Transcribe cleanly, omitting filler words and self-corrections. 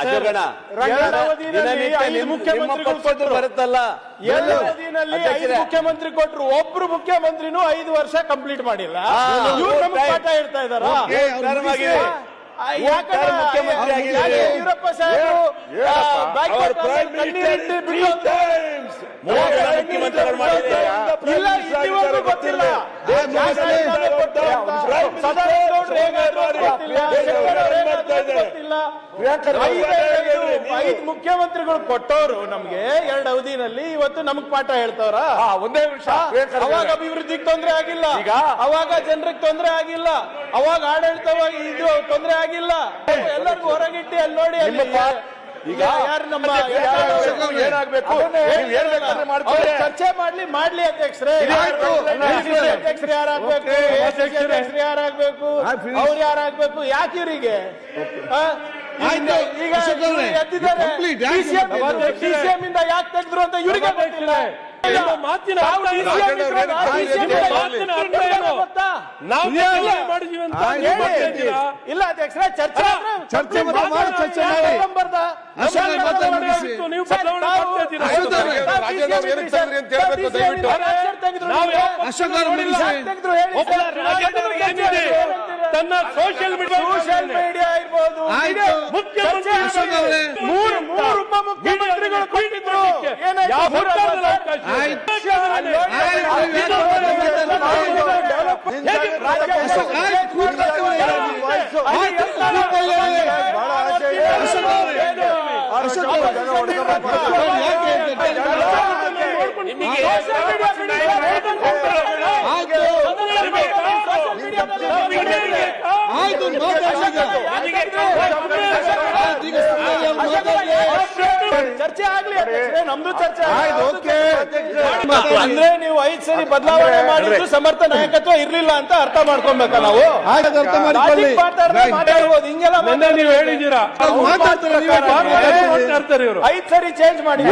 ಅಶೋಕಣ್ಣ ಮುಖ್ಯಮಂತ್ರಿಗಳು ಬರುತ್ತಲ್ಲ, 7 ಅವಧಿನಲ್ಲಿ 5 ಮುಖ್ಯಮಂತ್ರಿ ಕೊಟ್ರು, ಒಬ್ರು ಮುಖ್ಯಮಂತ್ರಿನೂ 5 ವರ್ಷ ಕಂಪ್ಲೀಟ್ ಮಾಡಿಲ್ಲ. ಇವ್ರು ನಮ್ಗೆ ಪಾಠ ಹೇಳ್ತಾ ಇದಾರ. ಯಡಿಯೂರಪ್ಪ ಸಾಹೇಬರು ಮುಖ್ಯಮಂತ್ರಿಗಳು ಮಾಡಿದ್ರೆ ಗೊತ್ತಿಲ್ಲ. ಐದು ಮುಖ್ಯಮಂತ್ರಿಗಳು ಕೊಟ್ಟವರು ನಮ್ಗೆ 2 ಅವಧಿನಲ್ಲಿ, ಇವತ್ತು ನಮಗ್ ಪಾಠ ಹೇಳ್ತವ್ರ? ಒಂದೇ ನಿಮಿಷ. ಅವಾಗ ಅಭಿವೃದ್ಧಿಗೆ ತೊಂದರೆ ಆಗಿಲ್ಲ, ಅವಾಗ ಜನರಿಗೆ ತೊಂದರೆ ಆಗಿಲ್ಲ, ಅವಾಗ ಆಡಳಿತವಾಗಿ ಇದು ತೊಂದರೆ ಆಗಿಲ್ಲ. ಎಲ್ಲರಿಗೂ ಹೊರಗಿಟ್ಟಿ ಅಲ್ಲಿ ನೋಡಿ ಈಗ ಯಾರು ನಮ್ಮ ಏನಾಗಬೇಕು ಚರ್ಚೆ ಮಾಡ್ಲಿ ಅಧ್ಯಕ್ಷರೇ. ಅಧ್ಯಕ್ಷರು ಯಾರಾಗ್ಬೇಕು, ಅಧ್ಯಕ್ಷರು ಯಾರಾಗ್ಬೇಕು, ಅವ್ರು ಯಾರಾಗ್ಬೇಕು, ಯಾಕೆ ಇವರಿಗೆ ಈಗ ಎದ್ದಿದ್ದಾರೆ? ಡಿಸಿಎಂ ಇಂದ ಯಾಕೆ ತೆಗೆದ್ರು ಅಂತ ಇವರಿಗೆ ಗೊತ್ತಿಲ್ಲ. ಮಾತಿನ ಇಲ್ಲ ಅಧ್ಯಕ್ಷರೇ, ಚರ್ಚೆ ತನ್ನ ಸೋಷಿಯಲ್ ಮೀಡಿಯಾ ಇರ್ಬೋದು, ಮುಖ್ಯಮಂತ್ರಿ 3 ಉಪಮುಖ್ಯಮಂತ್ರಿಗಳು ಕೊಟ್ಟಿದ್ರು. ಚರ್ಚೆ ಆಗ್ಲಿ, ನಮ್ದು ಚರ್ಚೆ ಅಂದ್ರೆ ನೀವು 5 ಸರಿ ಬದಲಾವಣೆ ಮಾಡಿದ್ರು ಸಮರ್ಥ ನಾಯಕತ್ವ ಇರ್ಲಿಲ್ಲ ಅಂತ ಅರ್ಥ ಮಾಡ್ಕೊಬೇಕ ನಾವು. ಮಾತಾಡ್ಬೋದು ಹಿಂಗೆಲ್ಲ ನೀವು ಹೇಳಿದ್ದೀರಾ, 5 ಸರಿ ಚೇಂಜ್ ಮಾಡಿ.